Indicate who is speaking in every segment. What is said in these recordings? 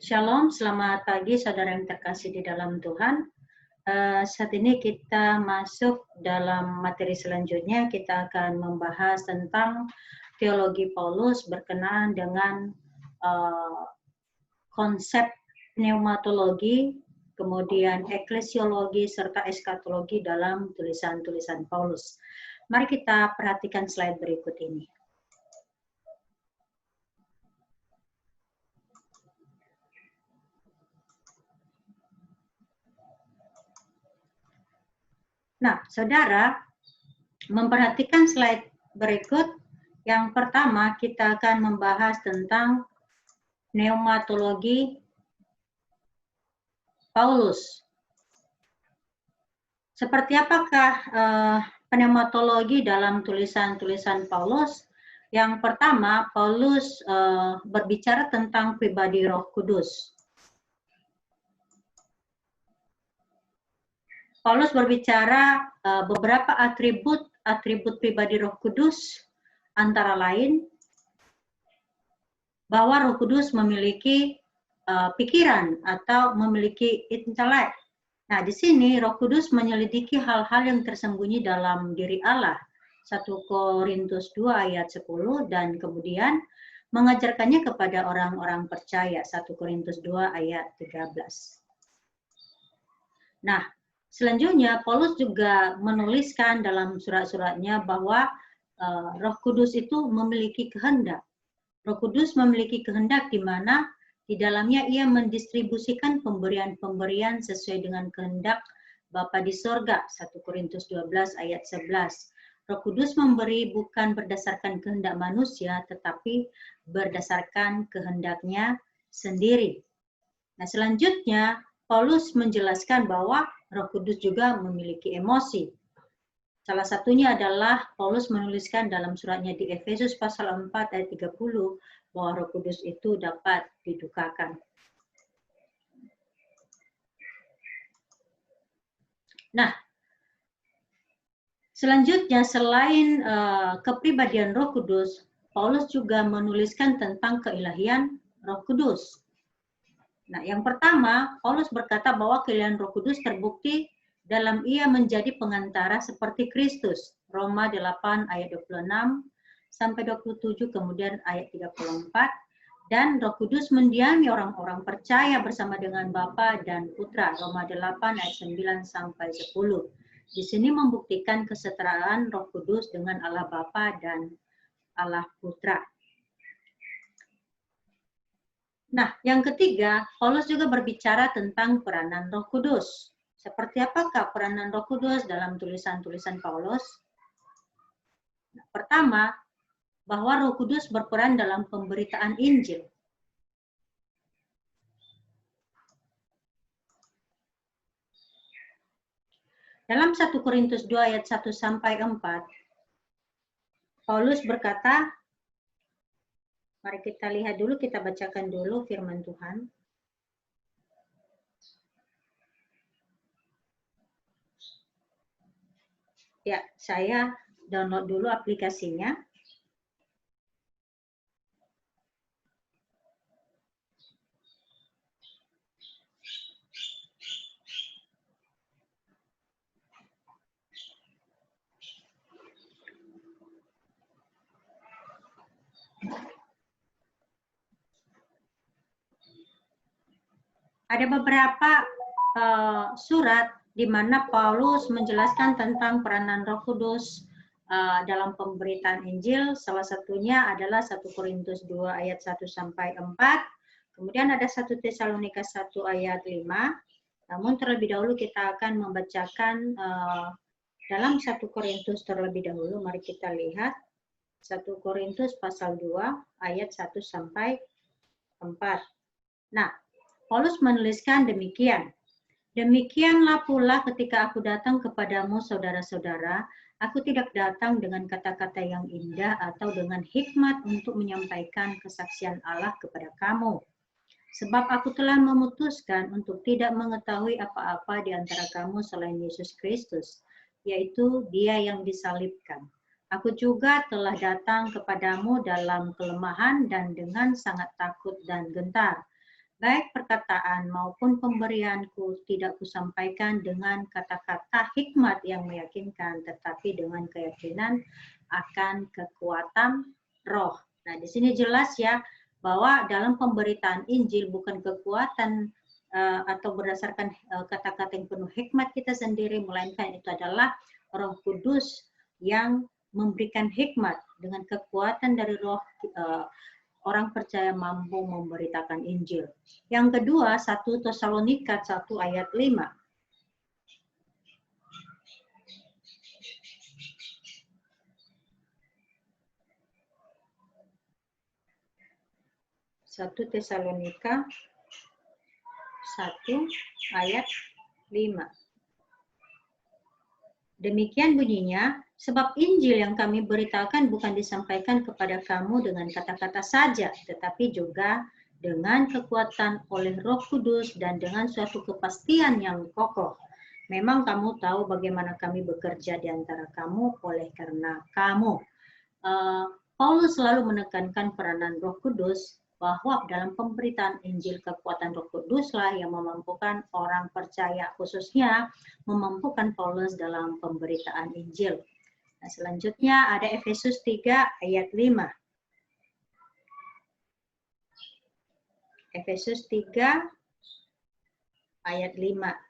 Speaker 1: Shalom, selamat pagi saudara yang terkasih di dalam Tuhan. Saat ini kita masuk dalam materi selanjutnya. Kita akan membahas tentang teologi Paulus berkenaan dengan konsep pneumatologi, kemudian eklesiologi, serta eskatologi dalam tulisan-tulisan Paulus. Mari kita perhatikan slide berikut ini. Nah, saudara, memperhatikan slide berikut, yang pertama kita akan membahas tentang pneumatologi Paulus. Seperti apakah pneumatologi dalam tulisan-tulisan Paulus? Yang pertama, Paulus berbicara tentang pribadi Roh Kudus. Paulus berbicara beberapa atribut pribadi Roh Kudus, antara lain bahwa Roh Kudus memiliki pikiran atau memiliki intelek. Nah, di sini Roh Kudus menyelidiki hal-hal yang tersembunyi dalam diri Allah. 1 Korintus 2 ayat 10 dan kemudian mengajarkannya kepada orang-orang percaya. 1 Korintus 2 ayat 13. Nah, selanjutnya Paulus juga menuliskan dalam surat-suratnya bahwa Roh Kudus itu memiliki kehendak. Roh Kudus memiliki kehendak di mana di dalamnya ia mendistribusikan pemberian-pemberian sesuai dengan kehendak Bapa di sorga. 1 Korintus 12 ayat 11. Roh Kudus memberi bukan berdasarkan kehendak manusia, tetapi berdasarkan kehendaknya sendiri. Nah, selanjutnya Paulus menjelaskan bahwa Roh Kudus juga memiliki emosi. Salah satunya adalah Paulus menuliskan dalam suratnya di Efesus pasal 4 ayat 30 bahwa Roh Kudus itu dapat didukakan. Nah, selanjutnya selain kepribadian Roh Kudus, Paulus juga menuliskan tentang keilahian Roh Kudus. Nah, yang pertama, Paulus berkata bahwa keilahian Roh Kudus terbukti dalam ia menjadi pengantara seperti Kristus. Roma 8 ayat 26 sampai 27, kemudian ayat 34. Dan Roh Kudus mendiami orang-orang percaya bersama dengan Bapa dan Putra. Roma 8 ayat 9 sampai 10. Di sini membuktikan kesetaraan Roh Kudus dengan Allah Bapa dan Allah Putra. Nah, yang ketiga, Paulus juga berbicara tentang peranan Roh Kudus. Seperti apakah peranan Roh Kudus dalam tulisan-tulisan Paulus? Nah, pertama, bahwa Roh Kudus berperan dalam pemberitaan Injil. Dalam 1 Korintus 2 ayat 1 sampai 4, Paulus berkata, mari kita lihat dulu, kita bacakan dulu firman Tuhan. Ya, saya download dulu aplikasinya. Ada beberapa surat di mana Paulus menjelaskan tentang peranan Roh Kudus dalam pemberitaan Injil. Salah satunya adalah 1 Korintus 2 ayat 1 sampai 4. Kemudian ada 1 Tesalonika 1 ayat 5. Namun terlebih dahulu kita akan membacakan dalam 1 Korintus terlebih dahulu. Mari kita lihat 1 Korintus pasal 2 ayat 1 sampai 4. Nah, Paulus menuliskan demikian. Demikianlah pula ketika aku datang kepadamu, saudara-saudara, aku tidak datang dengan kata-kata yang indah atau dengan hikmat untuk menyampaikan kesaksian Allah kepada kamu. Sebab aku telah memutuskan untuk tidak mengetahui apa-apa di antara kamu selain Yesus Kristus, yaitu Dia yang disalibkan. Aku juga telah datang kepadamu dalam kelemahan dan dengan sangat takut dan gentar. Baik perkataan maupun pemberianku tidak kusampaikan dengan kata-kata hikmat yang meyakinkan, tetapi dengan keyakinan akan kekuatan roh. Nah, di sini jelas ya bahwa dalam pemberitaan Injil bukan kekuatan atau berdasarkan kata-kata yang penuh hikmat kita sendiri, melainkan itu adalah Roh Kudus yang memberikan hikmat dengan kekuatan dari roh orang percaya mampu memberitakan Injil. Yang kedua, 1 Tesalonika 1 ayat 5. Satu Tesalonika 1 ayat 5. Demikian bunyinya, sebab Injil yang kami beritakan bukan disampaikan kepada kamu dengan kata-kata saja, tetapi juga dengan kekuatan oleh Roh Kudus dan dengan suatu kepastian yang kokoh. Memang kamu tahu bagaimana kami bekerja di antara kamu oleh karena kamu. Paulus selalu menekankan peranan Roh Kudus bahwa dalam pemberitaan Injil kekuatan Roh Kuduslah yang memampukan orang percaya, khususnya memampukan Paulus dalam pemberitaan Injil. Nah, selanjutnya ada Efesus 3 ayat 5. Efesus 3 ayat 5.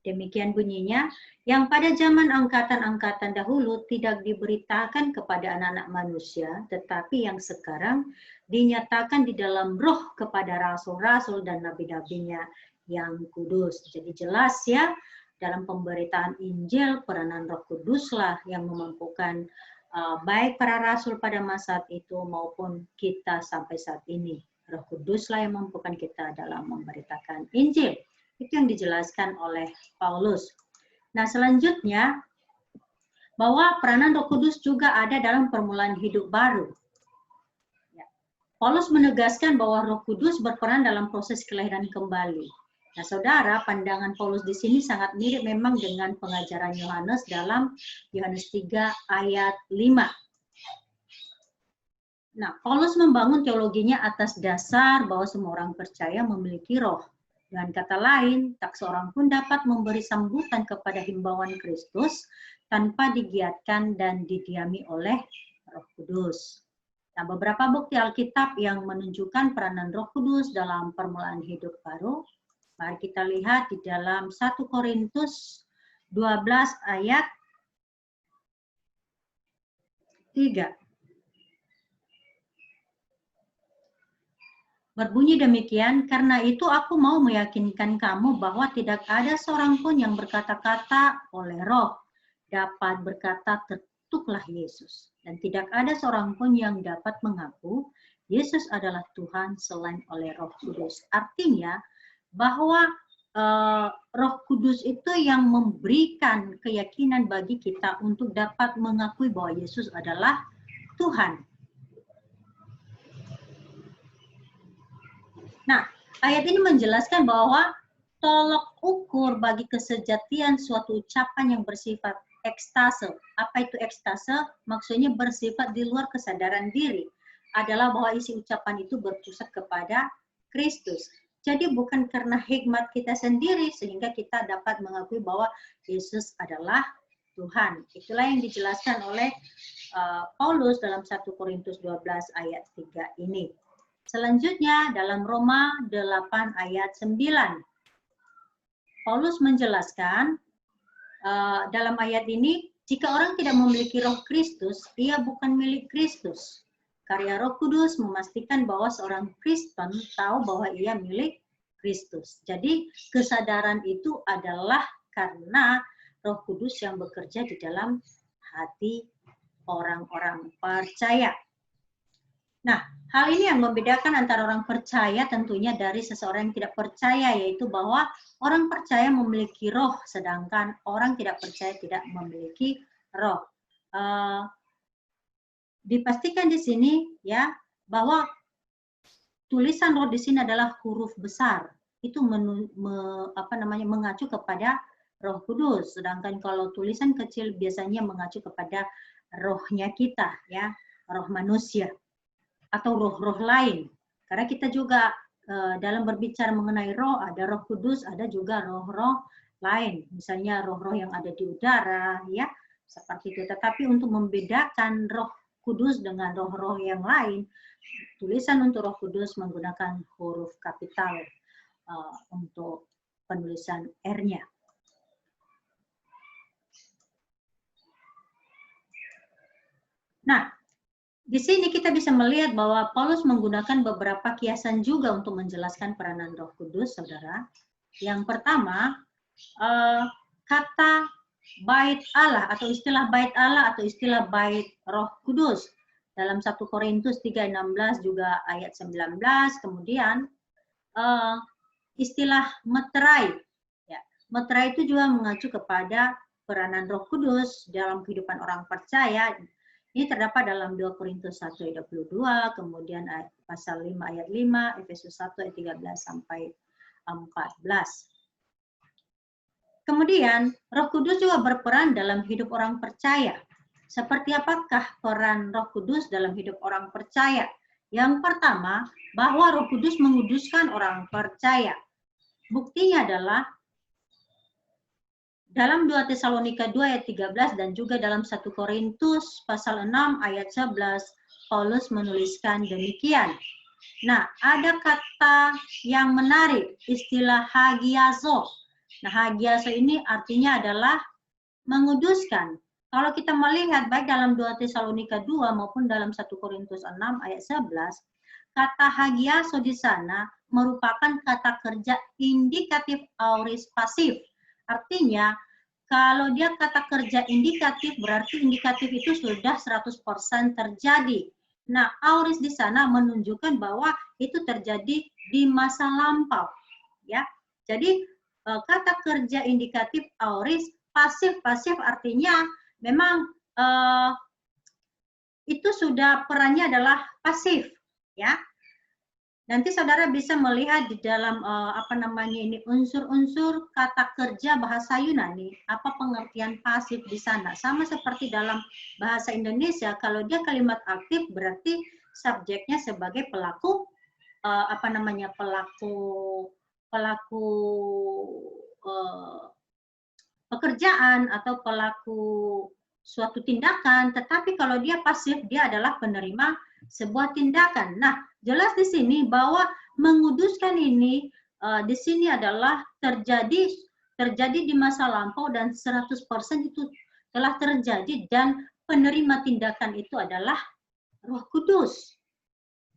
Speaker 1: Demikian bunyinya, yang pada zaman angkatan-angkatan dahulu tidak diberitakan kepada anak-anak manusia, tetapi yang sekarang dinyatakan di dalam roh kepada rasul-rasul dan nabi-nabinya yang kudus. Jadi jelas ya, dalam pemberitaan Injil, peranan Roh Kuduslah yang memampukan baik para rasul pada masa itu maupun kita sampai saat ini. Roh Kuduslah yang memampukan kita dalam memberitakan Injil. Itu yang dijelaskan oleh Paulus. Nah, selanjutnya, bahwa peranan Roh Kudus juga ada dalam permulaan hidup baru. Ya. Paulus menegaskan bahwa Roh Kudus berperan dalam proses kelahiran kembali. Nah, saudara, pandangan Paulus di sini sangat mirip memang dengan pengajaran Yohanes dalam Yohanes 3 ayat 5. Nah, Paulus membangun teologinya atas dasar bahwa semua orang percaya memiliki roh. Dengan kata lain, tak seorang pun dapat memberi sambutan kepada himbauan Kristus tanpa digiatkan dan didiami oleh Roh Kudus. Nah, beberapa bukti Alkitab yang menunjukkan peranan Roh Kudus dalam permulaan hidup baru. Mari kita lihat di dalam 1 Korintus 12 ayat 3. Berbunyi demikian, karena itu aku mau meyakinkan kamu bahwa tidak ada seorang pun yang berkata-kata oleh roh dapat berkata terkutuklah Yesus. Dan tidak ada seorang pun yang dapat mengaku Yesus adalah Tuhan selain oleh Roh Kudus. Artinya bahwa Roh Kudus itu yang memberikan keyakinan bagi kita untuk dapat mengakui bahwa Yesus adalah Tuhan. Nah, ayat ini menjelaskan bahwa tolok ukur bagi kesejatian suatu ucapan yang bersifat ekstase. Apa itu ekstase? Maksudnya bersifat di luar kesadaran diri. Adalah bahwa isi ucapan itu berpusat kepada Kristus. Jadi bukan karena hikmat kita sendiri sehingga kita dapat mengakui bahwa Yesus adalah Tuhan. Itulah yang dijelaskan oleh Paulus dalam 1 Korintus 12 ayat 3 ini. Selanjutnya dalam Roma 8 ayat 9. Paulus menjelaskan dalam ayat ini, jika orang tidak memiliki roh Kristus, ia bukan milik Kristus. Karya Roh Kudus memastikan bahwa seorang Kristen tahu bahwa ia milik Kristus. Jadi kesadaran itu adalah karena Roh Kudus yang bekerja di dalam hati orang-orang percaya. Nah, hal ini yang membedakan antara orang percaya tentunya dari seseorang yang tidak percaya, yaitu bahwa orang percaya memiliki roh, sedangkan orang tidak percaya tidak memiliki roh. Dipastikan di sini ya bahwa tulisan roh di sini adalah huruf besar. Itu mengacu kepada Roh Kudus, sedangkan kalau tulisan kecil biasanya mengacu kepada rohnya kita, ya, roh manusia atau roh-roh lain. Karena kita juga dalam berbicara mengenai roh, ada Roh Kudus, ada juga roh-roh lain. Misalnya roh-roh yang ada di udara, ya, seperti itu. Tetapi untuk membedakan Roh Kudus dengan roh-roh yang lain, tulisan untuk Roh Kudus menggunakan huruf kapital untuk penulisan R-nya. Nah, di sini kita bisa melihat bahwa Paulus menggunakan beberapa kiasan juga untuk menjelaskan peranan Roh Kudus, saudara. Yang pertama, kata bait Allah atau istilah bait Allah atau istilah bait Roh Kudus. Dalam 1 Korintus 3:16 juga ayat 19, kemudian istilah meterai. Ya, meterai itu juga mengacu kepada peranan Roh Kudus dalam kehidupan orang percaya. Ini terdapat dalam 2 Korintus 1 ayat 22, kemudian pasal 5 ayat 5, Efesus 1 ayat 13 sampai 14. Kemudian, Roh Kudus juga berperan dalam hidup orang percaya. Seperti apakah peran Roh Kudus dalam hidup orang percaya? Yang pertama, bahwa Roh Kudus menguduskan orang percaya. Buktinya adalah dalam 2 Tesalonika 2 ayat 13 dan juga dalam 1 Korintus pasal 6 ayat 11, Paulus menuliskan demikian. Nah, ada kata yang menarik, istilah hagiazo. Nah, hagiazo ini artinya adalah menguduskan. Kalau kita melihat baik dalam 2 Tesalonika 2 maupun dalam 1 Korintus 6 ayat 11, kata hagiazo di sana merupakan kata kerja indikatif aorist pasif. Artinya, kalau dia kata kerja indikatif, berarti indikatif itu sudah 100% terjadi. Nah, aorist di sana menunjukkan bahwa itu terjadi di masa lampau. Ya, jadi kata kerja indikatif aorist, pasif artinya memang itu sudah perannya adalah pasif. Ya, nanti saudara bisa melihat di dalam unsur-unsur kata kerja bahasa Yunani, apa pengertian pasif di sana. Sama seperti dalam bahasa Indonesia, kalau dia kalimat aktif berarti subjeknya sebagai pelaku pekerjaan atau pelaku suatu tindakan, tetapi kalau dia pasif, dia adalah penerima sebuah tindakan. Nah, jelas di sini bahwa menguduskan ini di sini adalah terjadi di masa lampau dan 100% itu telah terjadi dan penerima tindakan itu adalah Roh Kudus.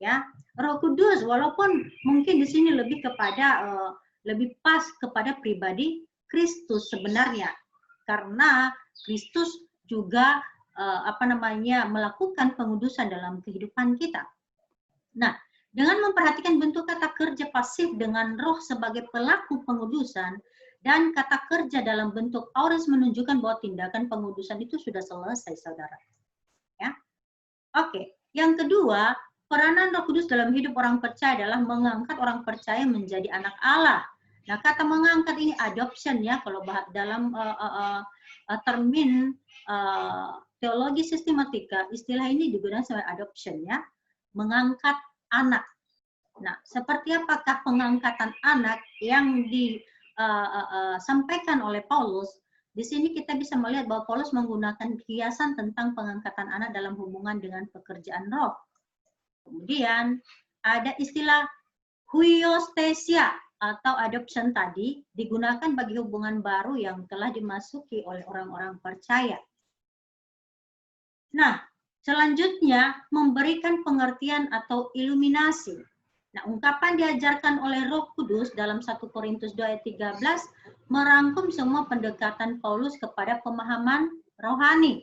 Speaker 1: Ya, Roh Kudus walaupun mungkin di sini lebih kepada lebih pas kepada pribadi Kristus sebenarnya. Karena Kristus juga melakukan pengudusan dalam kehidupan kita. Nah, dengan memperhatikan bentuk kata kerja pasif dengan roh sebagai pelaku pengudusan dan kata kerja dalam bentuk aorist menunjukkan bahwa tindakan pengudusan itu sudah selesai, saudara. Ya, oke. Yang kedua, peranan Roh Kudus dalam hidup orang percaya adalah mengangkat orang percaya menjadi anak Allah. Nah, kata mengangkat ini adoption ya, kalau dalam termin teologi sistematika, istilah ini digunakan sebagai adoption ya, mengangkat anak. Nah, seperti apakah pengangkatan anak yang disampaikan oleh Paulus? Di sini kita bisa melihat bahwa Paulus menggunakan kiasan tentang pengangkatan anak dalam hubungan dengan pekerjaan roh. Kemudian ada istilah huiostesia atau adoption tadi digunakan bagi hubungan baru yang telah dimasuki oleh orang-orang percaya. Nah, selanjutnya memberikan pengertian atau iluminasi. Nah, ungkapan diajarkan oleh Roh Kudus dalam 1 Korintus 2 ayat 13 merangkum semua pendekatan Paulus kepada pemahaman rohani.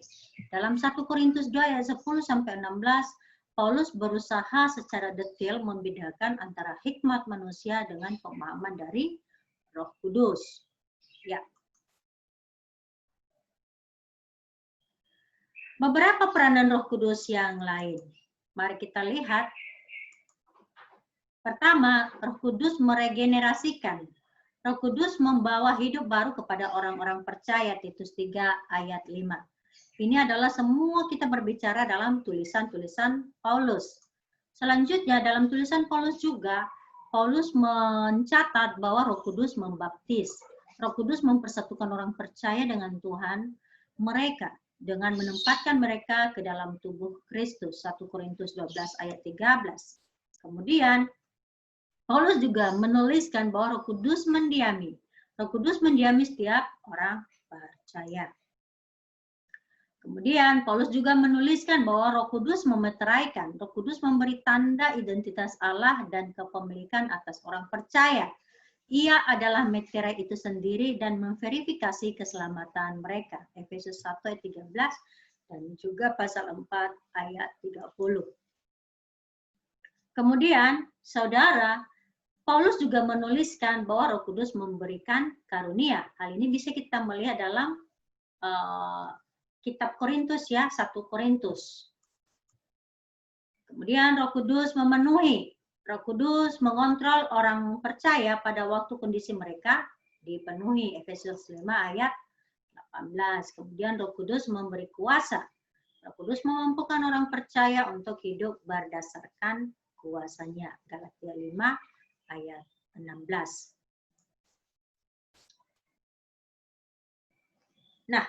Speaker 1: Dalam 1 Korintus 2 ayat 10 sampai 16, Paulus berusaha secara detail membedakan antara hikmat manusia dengan pemahaman dari Roh Kudus. Ya. Beberapa peranan Roh Kudus yang lain. Mari kita lihat. Pertama, Roh Kudus meregenerasikan. Roh Kudus membawa hidup baru kepada orang-orang percaya, Titus 3 ayat 5. Ini adalah semua kita berbicara dalam tulisan-tulisan Paulus. Selanjutnya dalam tulisan Paulus juga, Paulus mencatat bahwa Roh Kudus membaptis. Roh Kudus mempersatukan orang percaya dengan Tuhan mereka dengan menempatkan mereka ke dalam tubuh Kristus. 1 Korintus 12 ayat 13. Kemudian Paulus juga menuliskan bahwa Roh Kudus mendiami. Roh Kudus mendiami setiap orang percaya. Kemudian Paulus juga menuliskan bahwa Roh Kudus memeteraikan. Roh Kudus memberi tanda identitas Allah dan kepemilikan atas orang percaya. Ia adalah meterai itu sendiri dan memverifikasi keselamatan mereka. Efesus 1 ayat 13 dan juga pasal 4 ayat 30. Kemudian, saudara, Paulus juga menuliskan bahwa Roh Kudus memberikan karunia. Hal ini bisa kita melihat dalam kitab Korintus ya, 1 Korintus. Kemudian Roh Kudus memenuhi. Roh Kudus mengontrol orang percaya pada waktu kondisi mereka dipenuhi. Efesus 5 ayat 18. Kemudian Roh Kudus memberi kuasa. Roh Kudus memampukan orang percaya untuk hidup berdasarkan kuasanya. Galatia 5 ayat 16. Nah,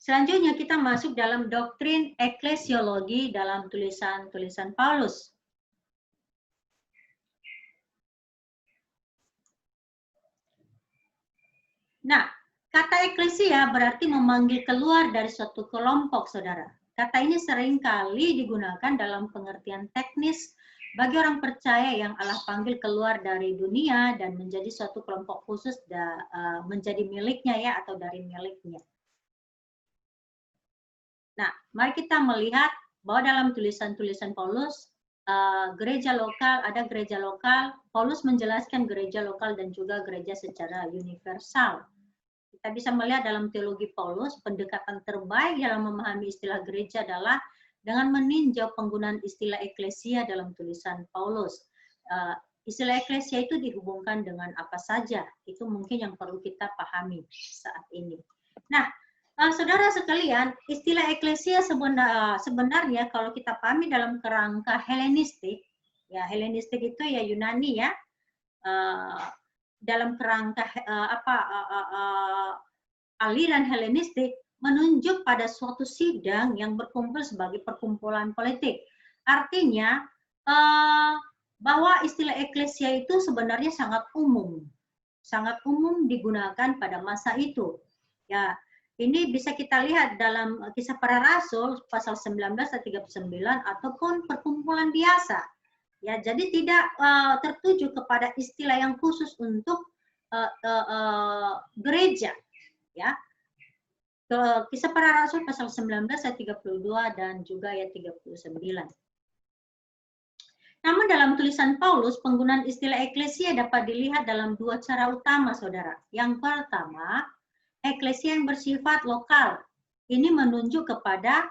Speaker 1: selanjutnya kita masuk dalam doktrin eklesiologi dalam tulisan-tulisan Paulus. Nah, kata eklesia berarti memanggil keluar dari suatu kelompok, saudara. Kata ini seringkali digunakan dalam pengertian teknis bagi orang percaya yang Allah panggil keluar dari dunia dan menjadi suatu kelompok khusus menjadi miliknya ya, atau dari miliknya. Nah, mari kita melihat bahwa dalam tulisan-tulisan Paulus, gereja lokal, ada gereja lokal, Paulus menjelaskan gereja lokal dan juga gereja secara universal. Kita bisa melihat dalam teologi Paulus, pendekatan terbaik dalam memahami istilah gereja adalah dengan meninjau penggunaan istilah eklesia dalam tulisan Paulus. Istilah eklesia itu dihubungkan dengan apa saja, itu mungkin yang perlu kita pahami saat ini. Nah, saudara sekalian, istilah eklesia sebenarnya kalau kita pahami dalam kerangka Helenistik, ya Helenistik itu ya Yunani ya, dalam kerangka aliran Helenistik menunjuk pada suatu sidang yang berkumpul sebagai perkumpulan politik. Artinya bahwa istilah eklesia itu sebenarnya sangat umum digunakan pada masa itu. Ya, ini bisa kita lihat dalam Kisah Para Rasul pasal 19 ayat 39 ataupun perkumpulan biasa. Ya, jadi tidak tertuju kepada istilah yang khusus untuk gereja. Ya, Kisah Para Rasul pasal 19 ayat 32 dan juga ayat 39. Namun dalam tulisan Paulus, penggunaan istilah eklesia dapat dilihat dalam dua cara utama, saudara. Yang pertama, eklesia yang bersifat lokal. Ini menunjuk kepada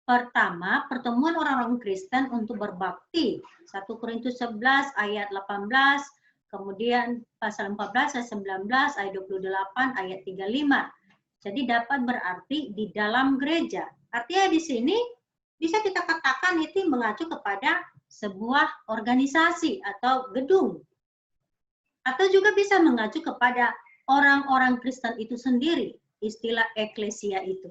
Speaker 1: pertama, pertemuan orang-orang Kristen untuk berbakti. 1 Korintus 11 ayat 18, kemudian pasal 14 ayat 19, ayat 28, ayat 35. Jadi dapat berarti di dalam gereja. Artinya di sini bisa kita katakan itu mengacu kepada sebuah organisasi atau gedung. Atau juga bisa mengacu kepada orang-orang Kristen itu sendiri, istilah eklesia itu.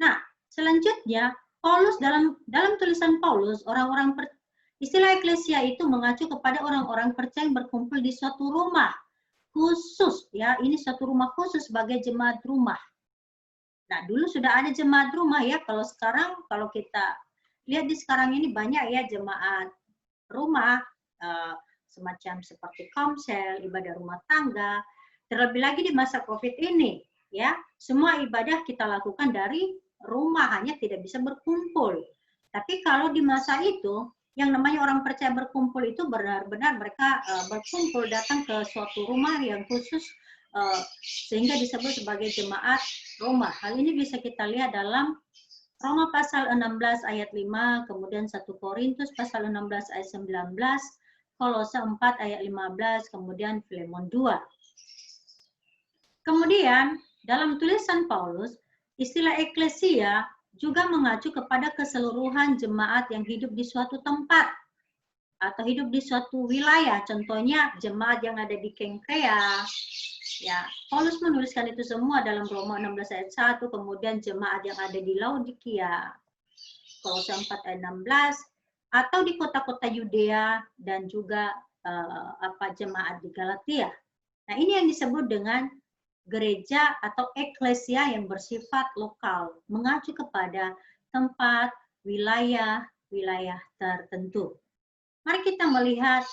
Speaker 1: Nah, selanjutnya, Paulus dalam tulisan Paulus, istilah eklesia itu mengacu kepada orang-orang percaya yang berkumpul di suatu rumah khusus, ya. Ini suatu rumah khusus sebagai jemaat rumah. Nah, dulu sudah ada jemaat rumah ya. Kalau sekarang, kalau kita lihat di sekarang ini banyak ya jemaat rumah, semacam seperti komsel, ibadah rumah tangga. Terlebih lagi di masa COVID ini, ya, semua ibadah kita lakukan dari rumah, hanya tidak bisa berkumpul. Tapi kalau di masa itu, yang namanya orang percaya berkumpul itu benar-benar mereka berkumpul datang ke suatu rumah yang khusus sehingga disebut sebagai jemaat rumah. Hal ini bisa kita lihat dalam Roma pasal 16 ayat 5, kemudian 1 Korintus pasal 16 ayat 19, Kolose 4 ayat 15, kemudian Filemon 2. Kemudian dalam tulisan Paulus, istilah eklesia juga mengacu kepada keseluruhan jemaat yang hidup di suatu tempat atau hidup di suatu wilayah. Contohnya jemaat yang ada di Kenkrea. Ya, Paulus menuliskan itu semua dalam Roma 16 ayat 1, kemudian jemaat yang ada di Laodikia, Kolose 4 ayat 16, atau di kota-kota Yudea dan juga jemaat di Galatia. Nah, ini yang disebut dengan gereja atau eklesia yang bersifat lokal, mengacu kepada tempat, wilayah tertentu. Mari kita melihat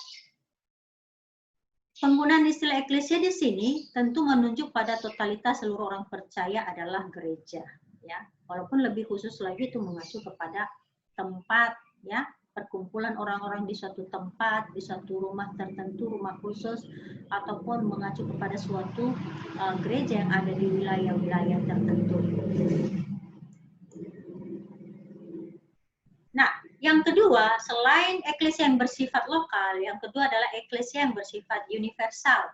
Speaker 1: penggunaan istilah eklesia di sini tentu menunjuk pada totalitas seluruh orang percaya adalah gereja, ya. Walaupun lebih khusus lagi itu mengacu kepada tempat, ya, perkumpulan orang-orang di suatu tempat, di suatu rumah tertentu, rumah khusus, ataupun mengacu kepada suatu gereja yang ada di wilayah-wilayah tertentu. Nah, yang kedua, selain eklesia yang bersifat lokal, yang kedua adalah eklesia yang bersifat universal.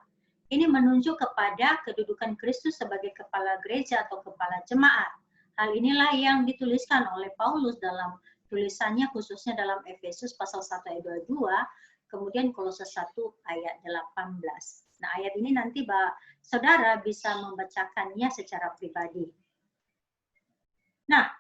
Speaker 1: Ini menunjuk kepada kedudukan Kristus sebagai kepala gereja atau kepala jemaat. Hal inilah yang dituliskan oleh Paulus dalam tulisannya khususnya dalam Efesus pasal 1 ayat 22, kemudian Kolose 1 ayat 18. Nah, ayat ini nanti saudara bisa membacakannya secara pribadi. Nah,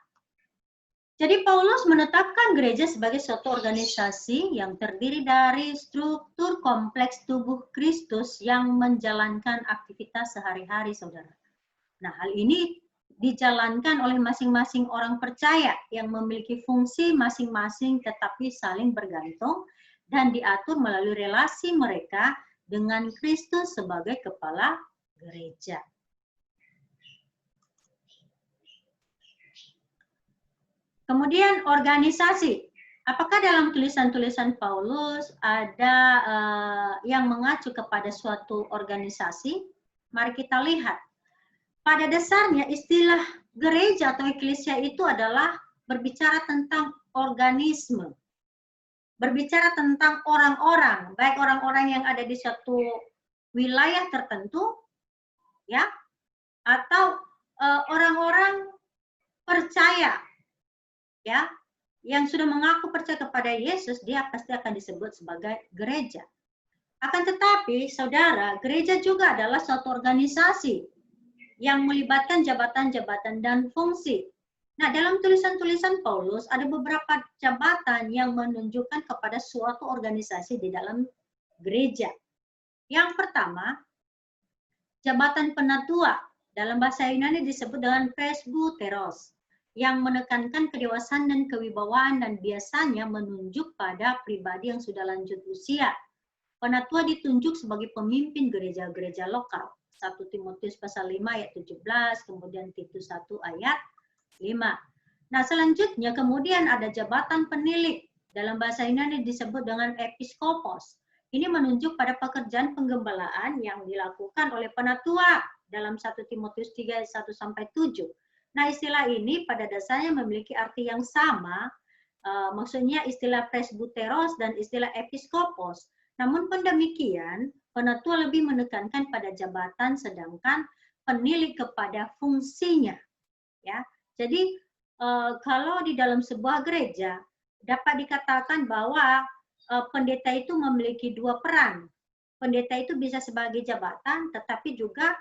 Speaker 1: jadi Paulus menetapkan gereja sebagai suatu organisasi yang terdiri dari struktur kompleks tubuh Kristus yang menjalankan aktivitas sehari-hari, saudara. Nah, hal ini dijalankan oleh masing-masing orang percaya yang memiliki fungsi masing-masing tetapi saling bergantung dan diatur melalui relasi mereka dengan Kristus sebagai kepala gereja. Kemudian organisasi. Apakah dalam tulisan-tulisan Paulus ada yang mengacu kepada suatu organisasi? Mari kita lihat. Pada dasarnya istilah gereja atau eklesia itu adalah berbicara tentang organisme. Berbicara tentang orang-orang, baik orang-orang yang ada di suatu wilayah tertentu, ya, atau orang-orang percaya, ya, yang sudah mengaku percaya kepada Yesus, dia pasti akan disebut sebagai gereja. Akan tetapi, saudara, gereja juga adalah suatu organisasi yang melibatkan jabatan-jabatan dan fungsi. Nah, dalam tulisan-tulisan Paulus ada beberapa jabatan yang menunjukkan kepada suatu organisasi di dalam gereja. Yang pertama, jabatan penatua. Dalam bahasa Yunani disebut dengan presbyteros, yang menekankan kedewasaan dan kewibawaan dan biasanya menunjuk pada pribadi yang sudah lanjut usia. Penatua ditunjuk sebagai pemimpin gereja-gereja lokal. 1 Timotius pasal 5 ayat 17, kemudian Titus 1 ayat 5. Nah, selanjutnya kemudian ada jabatan penilik. Dalam bahasa Yunani disebut dengan episkopos. Ini menunjuk pada pekerjaan penggembalaan yang dilakukan oleh penatua dalam 1 Timotius 3 ayat 1 sampai 7. Nah, istilah ini pada dasarnya memiliki arti yang sama, maksudnya istilah presbyteros dan istilah episkopos. Namun demikian, penatua lebih menekankan pada jabatan, sedangkan penilik kepada fungsinya. Ya, jadi kalau di dalam sebuah gereja dapat dikatakan bahwa pendeta itu memiliki dua peran. Pendeta itu bisa sebagai jabatan, tetapi juga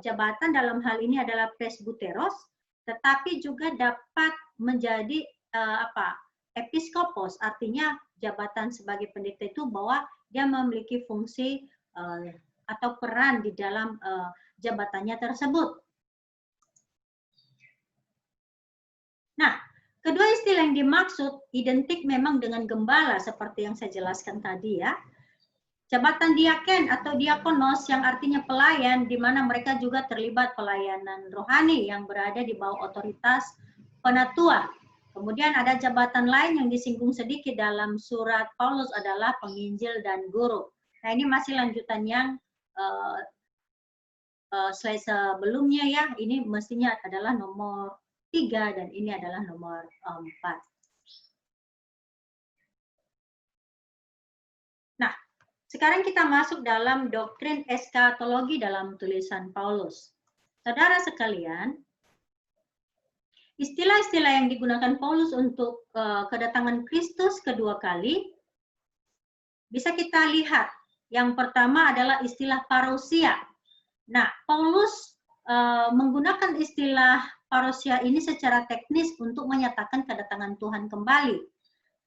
Speaker 1: jabatan dalam hal ini adalah presbyteros, tetapi juga dapat menjadi episkopos, artinya jabatan sebagai pendeta itu bahwa dia memiliki fungsi atau peran di dalam jabatannya tersebut. Nah, kedua istilah yang dimaksud identik memang dengan gembala seperti yang saya jelaskan tadi, ya. Jabatan diaken atau diakonos yang artinya pelayan, di mana mereka juga terlibat pelayanan rohani yang berada di bawah otoritas penatua. Kemudian ada jabatan lain yang disinggung sedikit dalam surat Paulus adalah penginjil dan guru. Nah, ini masih lanjutan yang slide sebelumnya, ya. Ini mestinya adalah nomor 3 dan ini adalah nomor 4. Nah, sekarang kita masuk dalam doktrin eskatologi dalam tulisan Paulus. Saudara sekalian, Istilah-istilah yang digunakan Paulus untuk kedatangan Kristus kedua kali bisa kita lihat. Yang pertama adalah istilah parousia. Nah, Paulus menggunakan istilah parousia ini secara teknis untuk menyatakan kedatangan Tuhan kembali.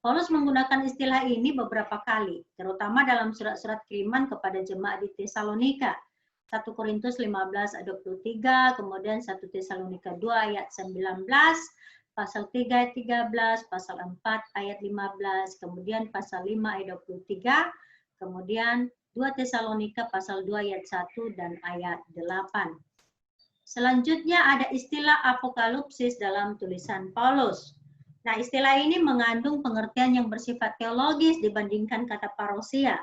Speaker 1: Paulus menggunakan istilah ini beberapa kali, terutama dalam surat-surat kiriman kepada jemaat di Tesalonika. 1 Korintus 15 ayat 23, kemudian 1 Tesalonika 2 ayat 19, pasal 3 ayat 13, pasal 4 ayat 15, kemudian pasal 5 ayat 23, kemudian 2 Tesalonika pasal 2 ayat 1 dan ayat 8. Selanjutnya ada istilah apokalipsis dalam tulisan Paulus. Nah, istilah ini mengandung pengertian yang bersifat teologis dibandingkan kata parousia.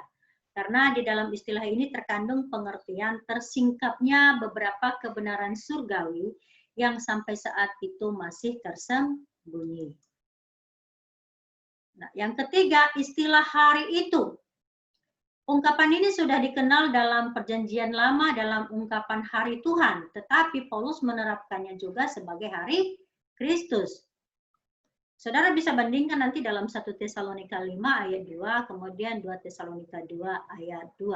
Speaker 1: Karena di dalam istilah ini terkandung pengertian tersingkapnya beberapa kebenaran surgawi yang sampai saat itu masih tersembunyi. Nah, yang ketiga, istilah hari itu. Ungkapan ini sudah dikenal dalam Perjanjian Lama dalam ungkapan hari Tuhan, tetapi Paulus menerapkannya juga sebagai hari Kristus. Saudara bisa bandingkan nanti dalam 1 Tesalonika 5 ayat 2, kemudian 2 Tesalonika 2 ayat 2.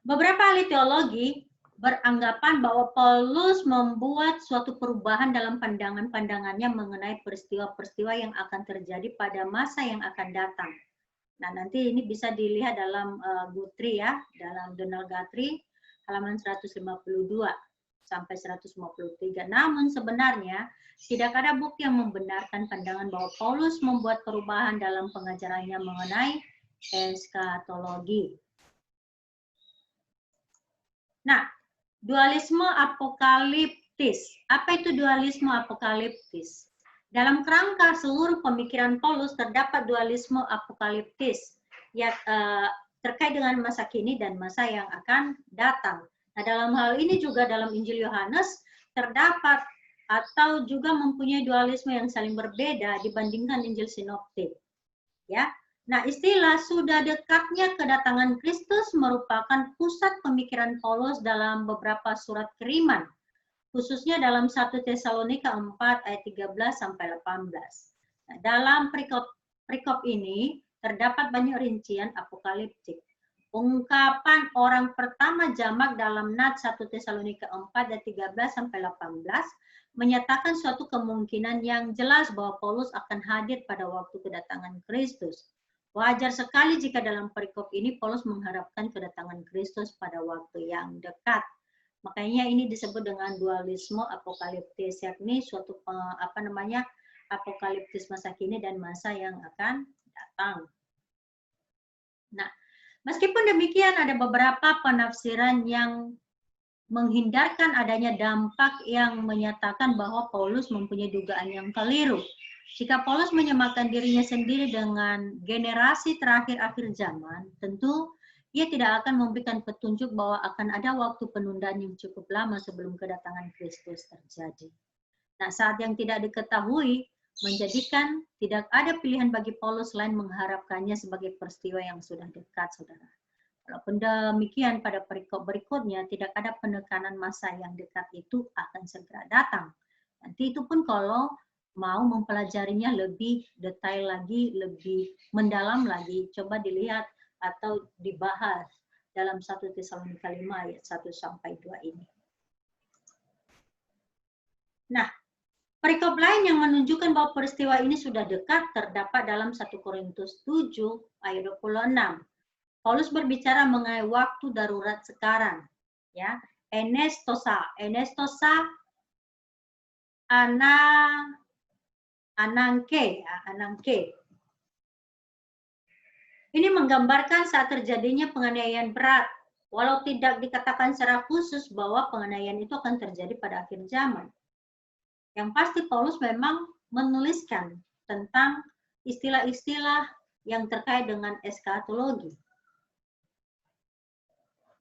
Speaker 1: Beberapa ahli teologi beranggapan bahwa Paulus membuat suatu perubahan dalam pandangan-pandangannya mengenai peristiwa-peristiwa yang akan terjadi pada masa yang akan datang. Nah, nanti ini bisa dilihat dalam Guthrie ya, dalam Donald Guthrie, halaman 152 sampai 153. Namun sebenarnya tidak ada bukti yang membenarkan pandangan bahwa Paulus membuat perubahan dalam pengajarannya mengenai eskatologi. Nah, dualisme apokaliptis. Apa itu dualisme apokaliptis? Dalam kerangka seluruh pemikiran Paulus terdapat dualisme apokaliptis yang terkait dengan masa kini dan masa yang akan datang. Nah, dalam hal ini juga dalam Injil Yohanes terdapat atau juga mempunyai dualisme yang saling berbeda dibandingkan Injil Sinoptik. Ya. Nah, istilah sudah dekatnya kedatangan Kristus merupakan pusat pemikiran Paulus dalam beberapa surat kiriman, khususnya dalam 1 Tesalonika 4 ayat 13 sampai 18. Nah, dalam perikop ini terdapat banyak rincian apokaliptik. Ungkapan orang pertama jamak dalam nat 1 Tesalonika 4 ayat 13 sampai 18 menyatakan suatu kemungkinan yang jelas bahwa Paulus akan hadir pada waktu kedatangan Kristus. Wajar sekali jika dalam perikop ini Paulus mengharapkan kedatangan Kristus pada waktu yang dekat. Makanya ini disebut dengan dualisme apokaliptis, yakni suatu apokaliptis masa kini dan masa yang akan datang. Nah, meskipun demikian ada beberapa penafsiran yang menghindarkan adanya dampak yang menyatakan bahwa Paulus mempunyai dugaan yang keliru. Jika Paulus menyamakan dirinya sendiri dengan generasi terakhir akhir zaman, tentu ia tidak akan memberikan petunjuk bahwa akan ada waktu penundaan yang cukup lama sebelum kedatangan Kristus terjadi. Nah, saat yang tidak diketahui menjadikan tidak ada pilihan bagi Paulus selain mengharapkannya sebagai peristiwa yang sudah dekat, saudara. Walaupun demikian, pada perikop berikutnya tidak ada penekanan masa yang dekat itu akan segera datang. Nanti itu pun kalau mau mempelajarinya lebih detail lagi, lebih mendalam lagi, coba dilihat atau dibahas dalam 1 Tesalonika 5 ayat 1 sampai 2 ini. Nah, perikop lain yang menunjukkan bahwa peristiwa ini sudah dekat terdapat dalam 1 Korintus 7 ayat 26. Paulus berbicara mengenai waktu darurat sekarang, ya. Enestosa anangke. Ini menggambarkan saat terjadinya penganiayaan berat, walau tidak dikatakan secara khusus bahwa penganiayaan itu akan terjadi pada akhir zaman. Yang pasti Paulus memang menuliskan tentang istilah-istilah yang terkait dengan eskatologi.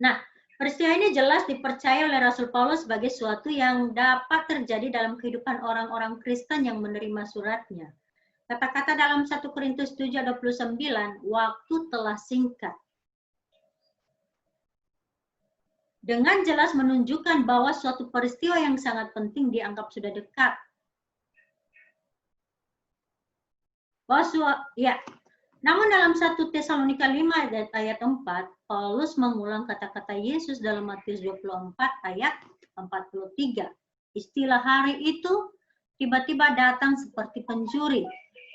Speaker 1: Nah, peristiwa ini jelas dipercaya oleh Rasul Paulus sebagai suatu yang dapat terjadi dalam kehidupan orang-orang Kristen yang menerima suratnya. Kata-kata dalam 1 Korintus 7:29, waktu telah singkat. dengan jelas menunjukkan bahwa suatu peristiwa yang sangat penting dianggap sudah dekat. Namun dalam 1 Tesalonika 5 ayat 4, Paulus mengulang kata-kata Yesus dalam Matius 24 ayat 43. Istilah hari itu tiba-tiba datang seperti pencuri,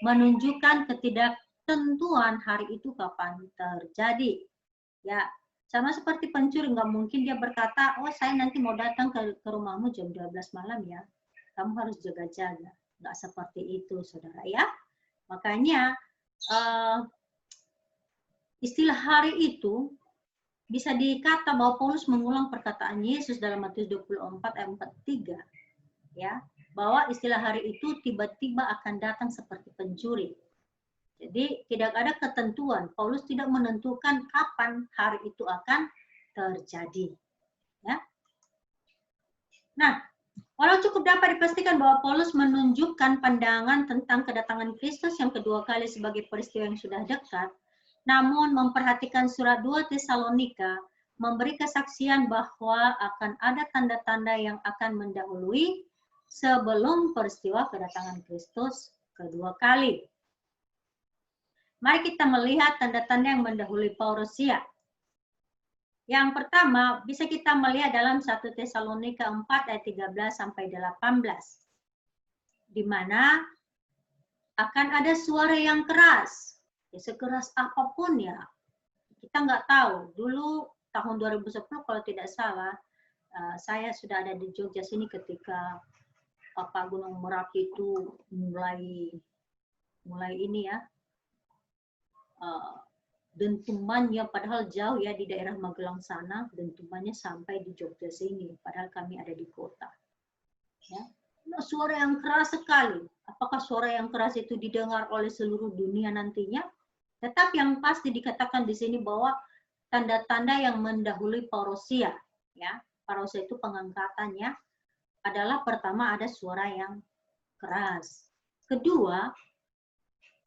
Speaker 1: menunjukkan ketidaktentuan hari itu kapan terjadi. Ya, sama seperti pencuri, nggak mungkin dia berkata, oh saya nanti mau datang ke rumahmu jam 12 malam ya. Kamu harus jaga-jaga. Nggak seperti itu, saudara ya. Makanya, istilah hari itu bisa dikata bahwa Paulus mengulang perkataan Yesus dalam Matius 24 ayat 43. Ya, bahwa istilah hari itu tiba-tiba akan datang seperti pencuri. Jadi tidak ada ketentuan. Paulus tidak menentukan kapan hari itu akan terjadi. Ya. Nah, walau cukup dapat dipastikan bahwa Paulus menunjukkan pandangan tentang kedatangan Kristus yang kedua kali sebagai peristiwa yang sudah dekat, namun memperhatikan surat 2 Tesalonika memberi kesaksian bahwa akan ada tanda-tanda yang akan mendahului sebelum peristiwa kedatangan Kristus kedua kali. Mari kita melihat tanda-tanda yang mendahului parousia. Yang pertama, bisa kita melihat dalam 1 Tesalonika 4 ayat 13 sampai 18. Di mana akan ada suara yang keras. Ya, sekeras apapun ya. Kita nggak tahu. Dulu tahun 2010 kalau tidak salah, saya sudah ada di Jogja sini ketika Gunung Merapi itu mulai ini ya. Dentumannya padahal jauh ya di daerah Magelang sana, dentumannya sampai di Jogja sini, padahal kami ada di kota. Ya. Nah, suara yang keras sekali. Apakah suara yang keras itu didengar oleh seluruh dunia nantinya? Tetap yang pasti dikatakan di sini bahwa tanda-tanda yang mendahului parousia, ya, parousia itu pengangkatannya adalah pertama ada suara yang keras. Kedua,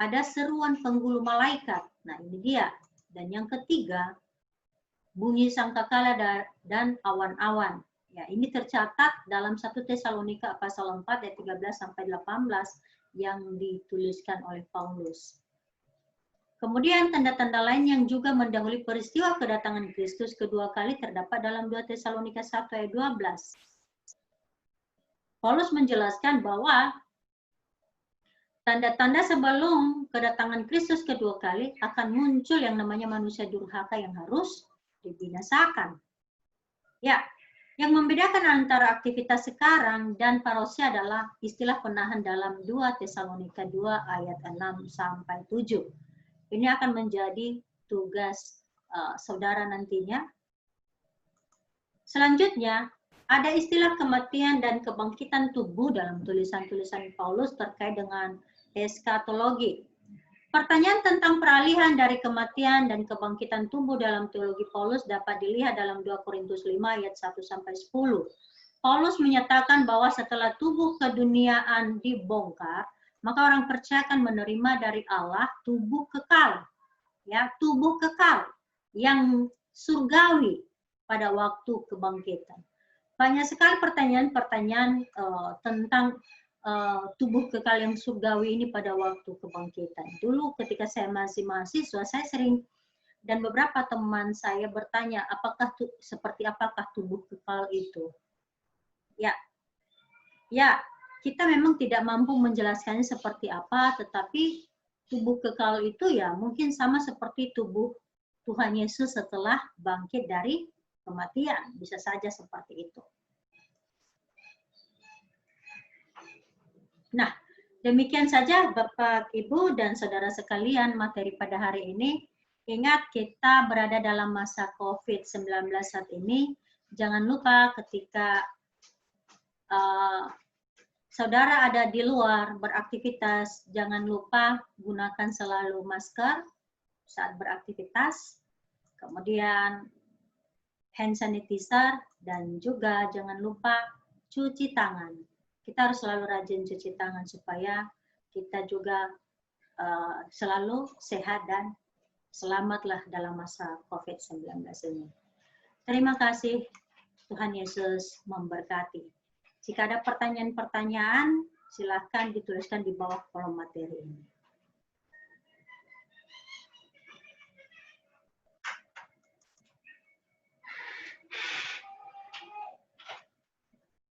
Speaker 1: ada seruan penghulu malaikat. Nah, ini dia. Dan yang ketiga, bunyi sangkakala dan awan-awan. Ya, ini tercatat dalam 1 Tesalonika pasal 4 ayat 13 sampai 18 yang dituliskan oleh Paulus. Kemudian tanda-tanda lain yang juga mendahului peristiwa kedatangan Kristus kedua kali terdapat dalam 2 Tesalonika 1 ayat 12. Paulus menjelaskan bahwa tanda-tanda sebelum kedatangan Kristus kedua kali akan muncul yang namanya manusia durhaka yang harus dibinasakan. Ya, yang membedakan antara aktivitas sekarang dan parousia adalah istilah penahan dalam 2 Tesalonika 2 ayat 6 sampai 7. Ini akan menjadi tugas saudara nantinya. Selanjutnya, ada istilah kematian dan kebangkitan tubuh dalam tulisan-tulisan Paulus terkait dengan eskatologi. Pertanyaan tentang peralihan dari kematian dan kebangkitan tubuh dalam teologi Paulus dapat dilihat dalam 2 Korintus 5 ayat 1 sampai 10. Paulus menyatakan bahwa setelah tubuh keduniaan dibongkar, maka orang percaya akan menerima dari Allah tubuh kekal. Ya, tubuh kekal yang surgawi pada waktu kebangkitan. Banyak sekali pertanyaan-pertanyaan tentang tubuh kekal yang surgawi ini pada waktu kebangkitan. Dulu ketika saya masih mahasiswa, saya sering dan beberapa teman saya bertanya, seperti apakah tubuh kekal itu? Ya, kita memang tidak mampu menjelaskannya seperti apa, tetapi tubuh kekal itu ya mungkin sama seperti tubuh Tuhan Yesus setelah bangkit dari kematian, bisa saja seperti itu. Nah, demikian saja Bapak, Ibu, dan saudara sekalian materi pada hari ini. Ingat, kita berada dalam masa COVID-19 saat ini. Jangan lupa ketika saudara ada di luar beraktivitas, jangan lupa gunakan selalu masker saat beraktivitas. Kemudian hand sanitizer, dan juga jangan lupa cuci tangan. Kita harus selalu rajin cuci tangan supaya kita juga selalu sehat dan selamatlah dalam masa COVID-19 ini. Terima kasih. Tuhan Yesus memberkati. Jika ada pertanyaan-pertanyaan, silakan dituliskan di bawah kolom materi ini.